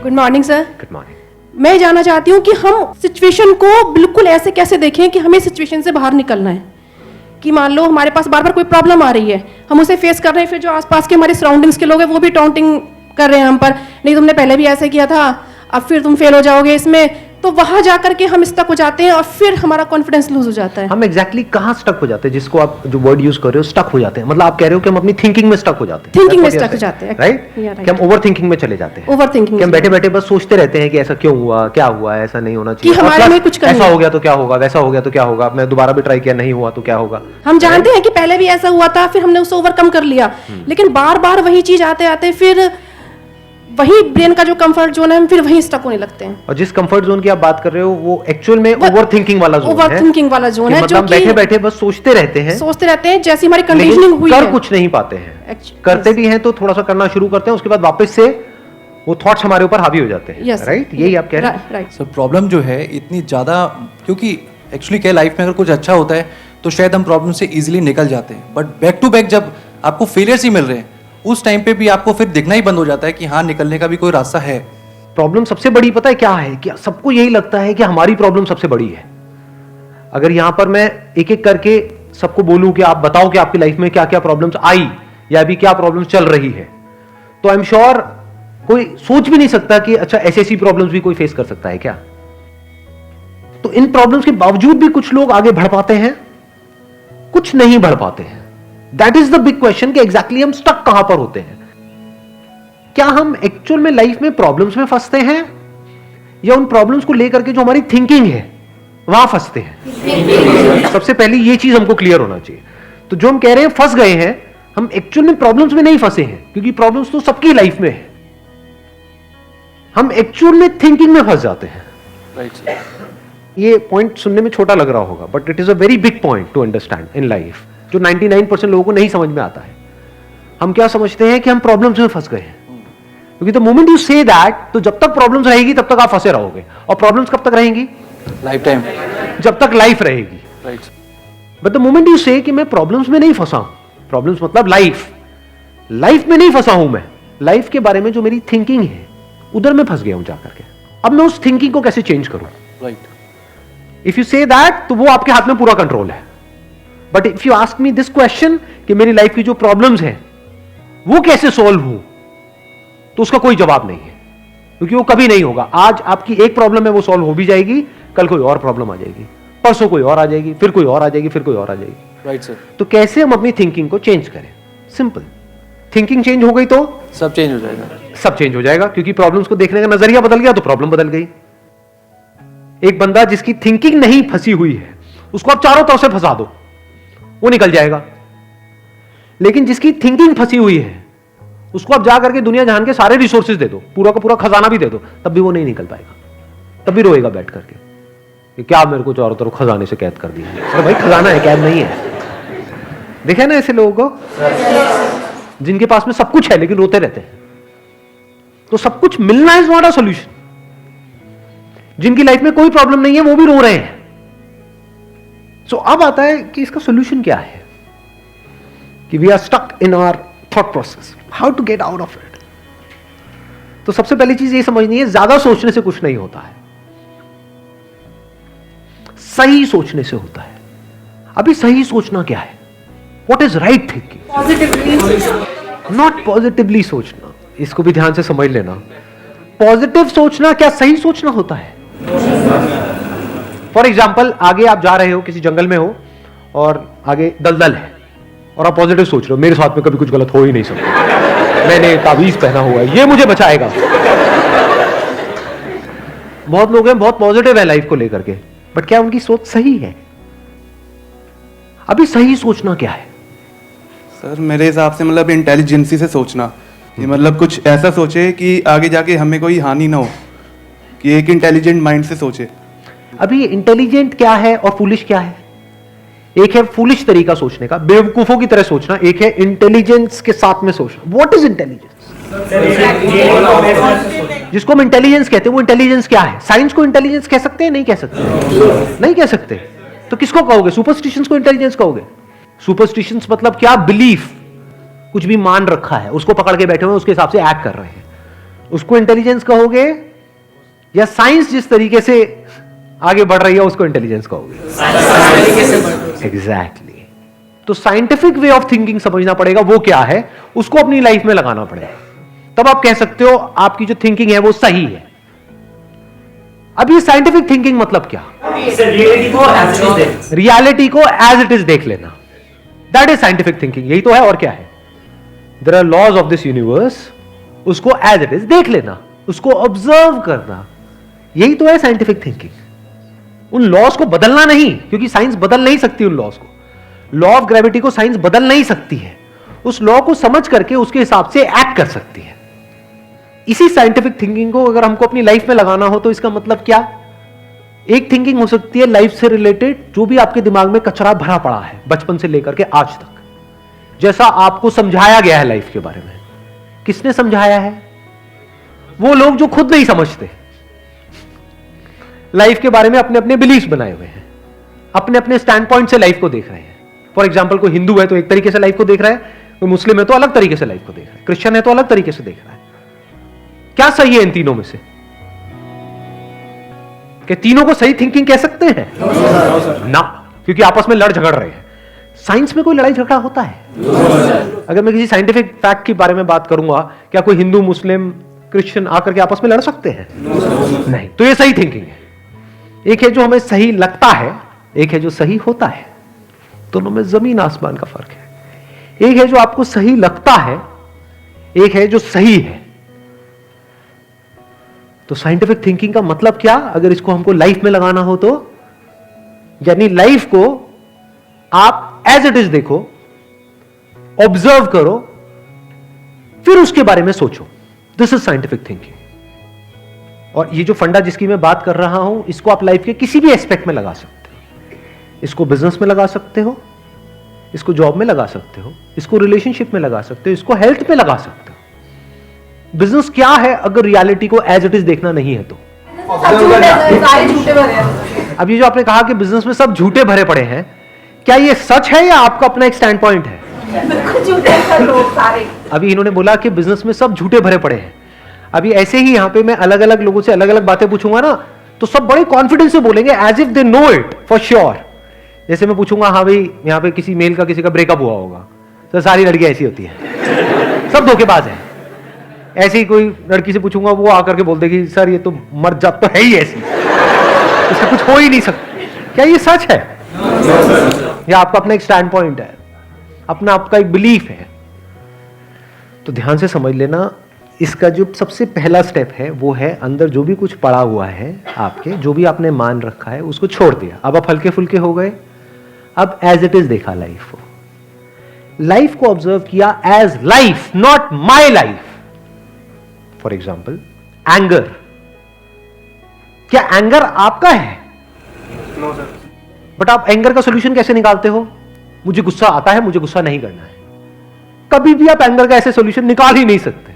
Good morning sir. Good morning. मैं जानना चाहती हूँ कि हम सिचुएशन को बिल्कुल ऐसे कैसे देखें कि हमें सिचुएशन से बाहर निकलना है। कि मान लो हमारे पास बार बार कोई प्रॉब्लम आ रही है, हम उसे फेस कर रहे हैं, फिर जो आसपास के हमारे सराउंडिंग्स के लोग हैं वो भी टाउंटिंग कर रहे हैं हम पर, नहीं तुमने पहले भी ऐसे किया था, अब फिर तुम फेल हो जाओगे इसमें। तो वहां जाकर के हम स्टक हो जाते हैं और फिर हमारा कॉन्फिडेंस लूज हो जाता है। हम एग्जैक्टली कहाँ स्टक हो जाते हैं, जिसको आप जो वर्ड यूज कर रहे हो स्टक हो जाते हैं, मतलब आप कह रहे हो कि हम अपनी थिंकिंग में स्टक हो जाते हैं। थिंकिंग में स्टक हो जाते हैं, राइट? कि हम ओवर थिंकिंग में चले जाते हैं। ओवर थिंकिंग कि हम बैठे बैठे बस सोचते रहते हैं कि ऐसा क्यों हुआ, क्या हुआ, ऐसा नहीं होना चाहिए, कि हमारे में कुछ ऐसा हो गया तो क्या होगा, वैसा हो गया तो क्या होगा, मैं दोबारा भी ट्राई किया नहीं हुआ तो क्या होगा। हम जानते हैं कि पहले भी ऐसा हुआ था, फिर हमने उसे ओवरकम कर लिया, लेकिन बार बार वही चीज आते आते फिर वही ब्रेन का जो कंफर्ट जोन है हम फिर वहीं स्टक होने लगते हैं। और जिस कंफर्ट जोन की आप बात कर रहे हो वो एक्चुअल में ओवर थिंकिंग वाला जोन है। ओवर थिंकिंग वाला जोन है, मतलब बैठे बैठे बस सोचते रहते हैं जैसी हमारी कंडीशनिंग हुई है, कर कुछ नहीं पाते हैं। करते भी हैं तो थोड़ा सा करना शुरू करते हैं, उसके बाद वापस से वो थॉट्स हमारे ऊपर हावी हो जाते हैं। राइट? यही आप कह रहे हैं। राइट सर, प्रॉब्लम जो है इतनी ज़्यादा, क्योंकि एक्चुअली क्या लाइफ में अगर कुछ अच्छा होता है तो शायद हम प्रॉब्लम से इजीली निकल जाते हैं, बट बैक टू बैक जब आपको फेलियर्स ही मिल रहे हैं उस टाइम पे भी आपको फिर दिखना ही बंद हो जाता है कि हाँ निकलने का भी कोई रास्ता है। प्रॉब्लम सबसे बड़ी पता है क्या है? कि सबको यही लगता है कि हमारी प्रॉब्लम सबसे बड़ी है। अगर यहां पर मैं एक एक करके सबको बोलूं कि आप बताओ कि आपकी लाइफ में क्या क्या प्रॉब्लम्स आई या अभी क्या प्रॉब्लम्स चल रही है, तो आई एम श्योर कोई सोच भी नहीं सकता कि अच्छा ऐसी प्रॉब्लम्स भी कोई फेस कर सकता है क्या। तो इन प्रॉब्लम्स के बावजूद भी कुछ लोग आगे बढ़ पाते हैं, कुछ नहीं बढ़ पाते हैं। That is the big question कि एग्जैक्टली हम स्टक कहां पर होते हैं। क्या हम एक्चुअल में लाइफ में प्रॉब्लम्स में फंसते हैं या उन प्रॉब्लम्स को लेकर के जो हमारी थिंकिंग है वहां फंसते हैं? सबसे पहले ये चीज हमको क्लियर होना चाहिए। तो जो हम कह रहे हैं फंस गए हैं, हम एक्चुअल में प्रॉब्लम्स में नहीं फंसे हैं, क्योंकि प्रॉब्लम्स तो सबकी लाइफ में है। हम एक्चुअल में थिंकिंग में फंस जाते हैं। राइट। ये पॉइंट सुनने में छोटा लग रहा होगा, but it is a very big point two understand in life, जो 99% लोगों को नहीं समझ में आता है। हम क्या समझते हैं कि हम प्रॉब्लम्स में फंस गए हैं, क्योंकि the moment you say that, तो जब तक प्रॉब्लम्स रहेगी तब तक आप फंसे रहोगे। और प्रॉब्लम्स कब तक रहेंगी? लाइफ टाइम, जब तक लाइफ रहेगी। Right. But the moment you से कि मैं प्रॉब्लम्स में नहीं फंसा हूं, प्रॉब्लम्स मतलब लाइफ में नहीं फंसा हूं, मैं लाइफ के बारे में जो मेरी थिंकिंग है उधर मैं फंस गया हूं जाकर के। अब मैं उस थिंकिंग को कैसे चेंज करूं? Right. If you say that, तो वो आपके हाथ में पूरा कंट्रोल है। But if you ask me this question कि मेरी लाइफ की जो प्रॉब्लम्स हैं वो कैसे सॉल्व हो, तो उसका कोई जवाब नहीं है, क्योंकि वो कभी नहीं होगा। आज आपकी एक प्रॉब्लम है वो सॉल्व हो भी जाएगी, कल कोई और प्रॉब्लम आ जाएगी, परसों कोई और आ जाएगी, फिर कोई और आ जाएगी, फिर कोई और आ जाएगी। Right sir. तो कैसे हम अपनी थिंकिंग को चेंज करें? सिंपल। थिंकिंग चेंज हो गई तो सब चेंज हो जाएगा। सब चेंज हो जाएगा, क्योंकि प्रॉब्लम्स को देखने का नजरिया बदल गया तो प्रॉब्लम बदल गई। एक बंदा जिसकी थिंकिंग नहीं फंसी हुई है, उसको आप चारों तरफ से फंसा दो, वो निकल जाएगा। लेकिन जिसकी थिंकिंग फंसी हुई है, उसको आप जा करके दुनिया जहान के सारे रिसोर्सेज दे दो, पूरा का पूरा खजाना भी दे दो, तब भी वो नहीं निकल पाएगा। तब भी रोएगा बैठ करके कि क्या मेरे को चारों तरफ खजाने से कैद कर दिया। अरे भाई, खजाना है, कैद नहीं है। देखे ना ऐसे लोगों को जिनके पास में सब कुछ है लेकिन रोते रहते हैं। तो सब कुछ मिलना इज नॉट अ सॉल्यूशन। जिनकी लाइफ में कोई प्रॉब्लम नहीं है वो भी रो रहे हैं। सो अब आता है कि इसका सॉल्यूशन क्या है, कि we are stuck in our thought process, how to get out of it. तो सबसे पहली चीज ये समझनी है, ज्यादा सोचने से कुछ नहीं होता है, सही सोचने से होता है। अभी सही सोचना क्या है? What is right thinking? Positively, not positively सोचना। इसको भी ध्यान से समझ लेना। पॉजिटिव सोचना क्या सही सोचना होता है? फॉर एग्जाम्पल, आगे आप जा रहे हो, किसी जंगल में हो और आगे दलदल है और आप पॉजिटिव सोच रहे हो, मेरे साथ में कभी कुछ गलत हो ही नहीं सकता, मैंने ताबीज पहना हुआ है, ये मुझे बचाएगा। बहुत लोग हैं बहुत पॉजिटिव है लाइफ को लेकर के, बट क्या उनकी सोच सही है? अभी सही सोचना क्या है? सर मेरे हिसाब से मतलब इंटेलिजेंसी से सोचना, कि मतलब कुछ ऐसा सोचे कि आगे जाके हमें कोई हानि ना हो, कि एक इंटेलिजेंट माइंड से सोचे। अभी इंटेलिजेंट क्या है और फूलिश क्या है? एक है फूलिश तरीका सोचने का, बेवकूफों की तरह सोचना, एक है इंटेलिजेंस के साथ में सोचना। What is intelligence? जिसको हम इंटेलिजेंस कहते हैं वो इंटेलिजेंस क्या है? साइंस को इंटेलिजेंस कह सकते हैं? नहीं कह सकते। नहीं कह सकते। तो किसको कहोगे? सुपरस्टिशंस को इंटेलिजेंस कहोगे? सुपरस्टिशंस मतलब क्या? बिलीफ, कुछ भी मान रखा है उसको पकड़ के बैठे हुए उसके हिसाब से एक्ट कर रहे हैं। उसको इंटेलिजेंस कहोगे, या साइंस जिस तरीके से आगे बढ़ रही है उसको इंटेलिजेंस कहोगे? एग्जैक्टली। तो साइंटिफिक वे ऑफ थिंकिंग समझना पड़ेगा, वो क्या है, उसको अपनी लाइफ में लगाना पड़ेगा, तब आप कह सकते हो आपकी जो थिंकिंग है वो सही है। अब ये साइंटिफिक थिंकिंग मतलब क्या? रियलिटी को एज इट इज देख लेना, दैट इज साइंटिफिक थिंकिंग। यही तो है, और क्या है? There are laws of this universe, उसको एज इट इज देख लेना, उसको ऑब्जर्व करना, यही तो है साइंटिफिक थिंकिंग। उन लॉज को बदलना नहीं, क्योंकि साइंस बदल नहीं सकती उन लॉज को। लॉ ऑफ ग्रेविटी को साइंस बदल नहीं सकती है, उस लॉ को समझ करके उसके हिसाब से एक्ट कर सकती है। इसी साइंटिफिक थिंकिंग को अगर हमको अपनी लाइफ में लगाना हो तो इसका मतलब क्या? एक थिंकिंग हो सकती है लाइफ से रिलेटेड, जो भी आपके दिमाग में कचरा भरा पड़ा है बचपन से लेकर के आज तक, जैसा आपको समझाया गया है लाइफ के बारे में। किसने समझाया है? वो लोग जो खुद नहीं समझते, लाइफ के बारे में अपने अपने बिलीफ बनाए हुए हैं, अपने अपने स्टैंड पॉइंट से लाइफ को देख रहे हैं। फॉर एग्जाम्पल, कोई हिंदू है तो एक तरीके से लाइफ को देख रहा है, कोई मुस्लिम है तो अलग तरीके से लाइफ को देख रहा है, क्रिश्चियन है तो अलग तरीके से देख रहा है। क्या सही है इन तीनों में से? कि तीनों को सही थिंकिंग कह सकते हैं? ना, क्योंकि आपस में लड़ झगड़ रहे हैं। साइंस में कोई लड़ाई झगड़ा होता है? अगर मैं किसी साइंटिफिक फैक्ट के बारे में बात करूंगा, क्या कोई हिंदू मुस्लिम क्रिश्चियन आकर के आपस में लड़ सकते हैं? नहीं। तो ये सही थिंकिंग है। एक है जो हमें सही लगता है, एक है जो सही होता है। दोनों में जमीन आसमान का फर्क है। एक है जो आपको सही लगता है, एक है जो सही है। तो साइंटिफिक थिंकिंग का मतलब क्या, अगर इसको हमको लाइफ में लगाना हो तो, यानी लाइफ को आप एज इट इज देखो, ऑब्जर्व करो, फिर उसके बारे में सोचो। This is scientific thinking. और ये जो फंडा जिसकी मैं बात कर रहा हूं, इसको आप लाइफ के किसी भी एस्पेक्ट में लगा सकते हो। इसको बिजनेस में लगा सकते हो, इसको जॉब में लगा सकते हो, इसको रिलेशनशिप में लगा सकते हो, इसको हेल्थ में लगा सकते हो। बिजनेस क्या है अगर रियलिटी को एज इट इज देखना नहीं है तो? अब ये जो आपने कहा कि बिजनेस में सब झूठे भरे पड़े हैं, क्या ये सच है या आपका अपना एक स्टैंड पॉइंट है? अभी इन्होंने बोला कि बिजनेस में सब झूठे भरे पड़े हैं। अभी ऐसे ही यहां पे मैं अलग अलग लोगों से अलग अलग बातें पूछूंगा ना, तो सब बड़े कॉन्फिडेंस से बोलेंगे, as if they know it for sure. जैसे मैं पूछूंगा, हाँ भाई यहाँ पे किसी मेल का किसी का ब्रेकअप हुआ होगा, तो सारी लड़कियां ऐसी होती है, सब धोखेबाज है। ऐसे ही कोई लड़की से पूछूंगा, वो आकर के बोल देगी, सर ये तो मर्द जात तो है ही ऐसी, इससे कुछ हो ही नहीं सकता। क्या ये सच है या आपका अपना एक स्टैंड पॉइंट है, अपना आपका एक बिलीफ है? तो ध्यान से समझ लेना, इसका जो सबसे पहला स्टेप है वो है अंदर जो भी कुछ पड़ा हुआ है आपके, जो भी आपने मान रखा है उसको छोड़ दिया। अब आप हल्के फुल्के हो गए, अब एज इट इज देखा लाइफ को, लाइफ को ऑब्जर्व किया as life, not my life. For example, anger, क्या एंगर आपका है? No sir. बट आप एंगर का सोल्यूशन कैसे निकालते हो? मुझे गुस्सा आता है, मुझे गुस्सा नहीं करना है। कभी भी आप एंगर का ऐसे सोल्यूशन निकाल ही नहीं सकते।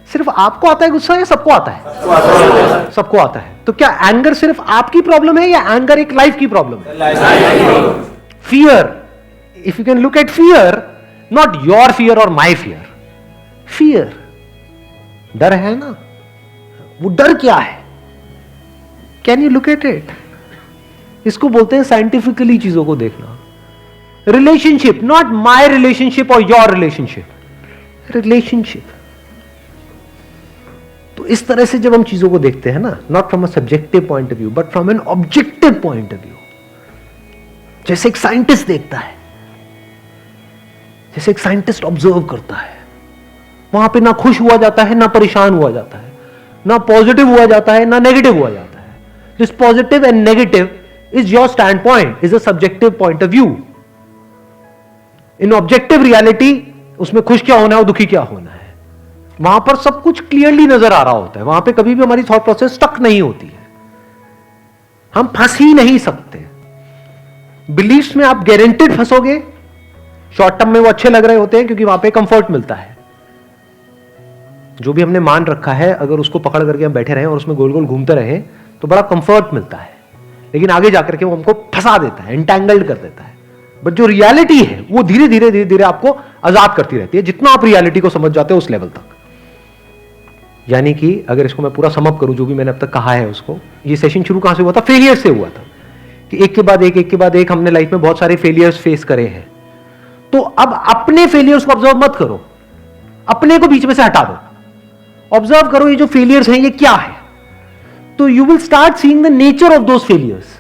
सिर्फ आपको आता है गुस्सा या सबको आता है? सबको आता है। तो क्या एंगर सिर्फ आपकी प्रॉब्लम है या एंगर एक लाइफ की प्रॉब्लम है? Fear, if you can look at fear, not your fear और माई फियर, फियर, डर है ना, वो डर क्या है? Can you look at it? इसको बोलते हैं साइंटिफिकली चीजों को देखना। रिलेशनशिप, नॉट माई रिलेशनशिप और योर रिलेशनशिप, रिलेशनशिप। तो इस तरह से जब हम चीजों को देखते हैं ना, not from a subjective point of view but from an objective point of view, जैसे एक साइंटिस्ट देखता है, जैसे एक साइंटिस्ट ऑब्जर्व करता है, वहां पे ना खुश हुआ जाता है, ना परेशान हुआ जाता है, ना पॉजिटिव हुआ जाता है, ना नेगेटिव हुआ जाता है। This positive and negative is your stand point, is a subjective point of view. In objective reality, उसमें खुश क्या होना है और दुखी क्या होना है, वहां पर सब कुछ क्लियरली नजर आ रहा होता है। वहां पे कभी भी हमारी थॉट प्रोसेस स्टक नहीं होती है, हम फंस ही नहीं सकते। बिलीफ्स में आप गारंटेड फंसोगे। शॉर्ट टर्म में वो अच्छे लग रहे होते हैं क्योंकि वहां पे कंफर्ट मिलता है। जो भी हमने मान रखा है, अगर उसको पकड़ करके हम बैठे रहें और उसमें गोल गोल घूमते रहें तो बड़ा कंफर्ट मिलता है, लेकिन आगे जाकर के वो हमको फंसा देता है, एंटैंगल्ड कर देता है। बट जो रियलिटी है वो धीरे धीरे आपको आजाद करती रहती है, जितना आप रियलिटी को समझ जाते हो उस लेवल तक। यानी कि अगर इसको मैं पूरा समअप करूं, जो भी मैंने अब तक कहा है उसको, ये सेशन शुरू कहां से हुआ था? फेलियर से हुआ था कि एक के बाद एक हमने लाइफ में बहुत सारे फेलियर्स फेस करे हैं। तो अब अपने फेलियर्स को ऑब्जर्व मत करो, अपने को बीच में से हटा दो, ऑब्जर्व करो ये जो फेलियर्स हैं ये क्या है। तो you will start seeing the nature of those failures,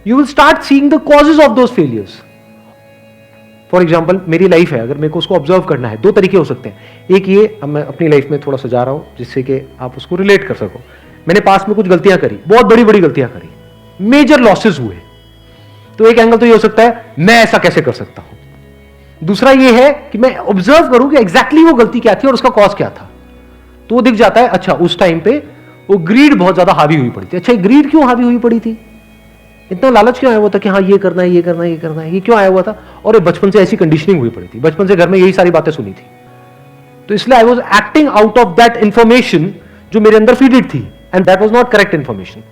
you will start seeing the causes of those failures. For example मेरी लाइफ है, अगर मेरे को उसको ऑब्जर्व करना है, दो तरीके हो सकते हैं। एक ये, अब मैं अपनी लाइफ में थोड़ा सा जा रहा हूं जिससे कि आप उसको रिलेट कर सको। मैंने पास में कुछ गलतियां करी, बहुत बड़ी बड़ी गलतियां करी, मेजर लॉसेस हुए। तो एक एंगल तो ये हो सकता है मैं ऐसा कैसे कर सकता हूं। दूसरा ये है कि मैं ऑब्जर्व करूं कि एग्जैक्टली वो गलती क्या थी और उसका कॉज क्या था। तो वो दिख जाता है, अच्छा उस टाइम पे वो ग्रीड बहुत ज्यादा हावी हुई पड़ी थी। अच्छा ग्रीड क्यों हावी हुई पड़ी थी, इतना लालच क्यों आया हुआ था कि हाँ ये करना है, ये करना है, ये करना है, ये क्यों आया हुआ था? और ये बचपन से ऐसी कंडीशनिंग हुई पड़ी थी, बचपन से घर में यही सारी बातें सुनी थी। तो इसलिए I was acting out of that information जो मेरे अंदर फीडेड थी, and that was not correct information.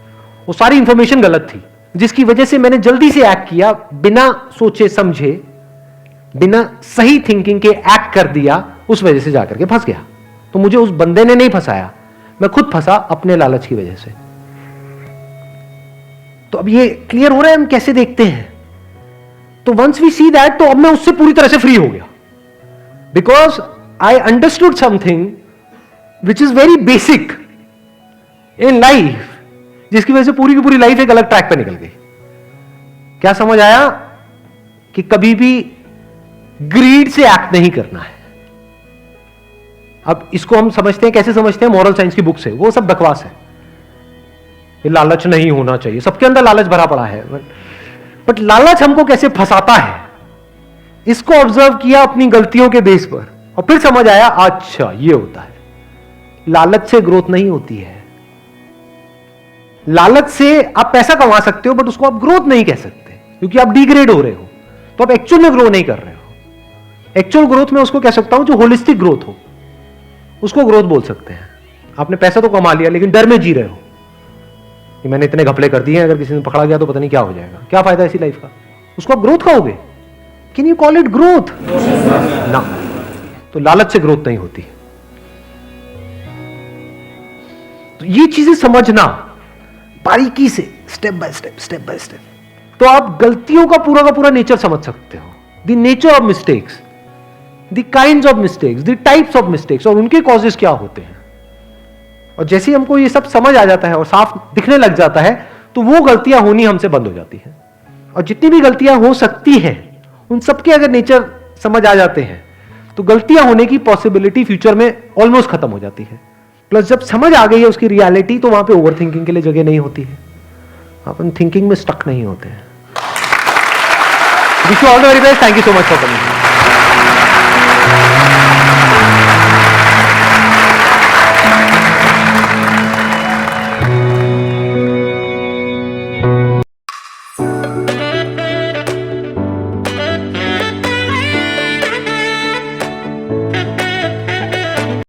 वो सारी इंफॉर्मेशन गलत थी, जिसकी वजह से मैंने जल्दी से एक्ट किया, बिना सोचे समझे, बिना सही थिंकिंग के एक्ट कर दिया, उस वजह से जाकर के फंस गया। तो मुझे उस बंदे ने नहीं फंसाया, मैं खुद फंसा अपने लालच की वजह से। तो अब ये क्लियर हो रहा है हम कैसे देखते हैं। तो वंस वी सी दैट, तो अब मैं उससे पूरी तरह से फ्री हो गया, because I understood something which is very basic in life, जिसकी वजह से पूरी की पूरी लाइफ एक अलग ट्रैक पे निकल गई। क्या समझ आया? कि कभी भी ग्रीड से एक्ट नहीं करना है। अब इसको हम समझते हैं, कैसे समझते हैं? मॉरल साइंस की बुक से। वो सब बकवास है, ये लालच नहीं होना चाहिए, सबके अंदर लालच भरा पड़ा है। बट लालच हमको कैसे फंसाता है, इसको ऑब्जर्व किया अपनी गलतियों के बेस पर, और फिर समझ आया अच्छा ये होता है। लालच से ग्रोथ नहीं होती है। लालच से आप पैसा कमा सकते हो, बट उसको आप ग्रोथ नहीं कह सकते, क्योंकि आप डिग्रेड हो रहे हो, तो आप एक्चुअल में ग्रो नहीं कर रहे हो। एक्चुअल ग्रोथ में उसको कह सकता हूं जो होलिस्टिक ग्रोथ हो, उसको ग्रोथ बोल सकते हैं। आपने पैसा तो कमा लिया, लेकिन डर में जी रहे हो कि मैंने इतने घपले कर दिए हैं, अगर किसी ने पकड़ा गया तो पता नहीं क्या हो जाएगा, क्या फायदा ऐसी लाइफ का? उसको आप ग्रोथ कहोगे? Can you call it growth? ना। तो लालच से ग्रोथ नहीं होती। तो ये चीजें समझना बारीकी से, step by step, step by step, तो आप गलतियों का पूरा नेचर समझ सकते हो। The nature of mistakes, the kinds of mistakes, the types of mistakes, और उनके कॉजेस क्या होते हैं। और जैसे ही हमको ये सब समझ आ जाता है और साफ दिखने लग जाता है, तो वो गलतियां होनी हमसे बंद हो जाती हैं। और जितनी भी गलतियां हो सकती हैं, उन सबके अगर नेचर समझ आ जाते हैं, तो गलतियां होने की पॉसिबिलिटी फ्यूचर में ऑलमोस्ट खत्म हो जाती है। प्लस जब समझ आ गई है उसकी रियलिटी, तो वहां पे ओवर थिंकिंग के लिए जगह नहीं होती है, अपन थिंकिंग में स्टक नहीं होते हैं। Wish you all the very best, thank you so much for coming.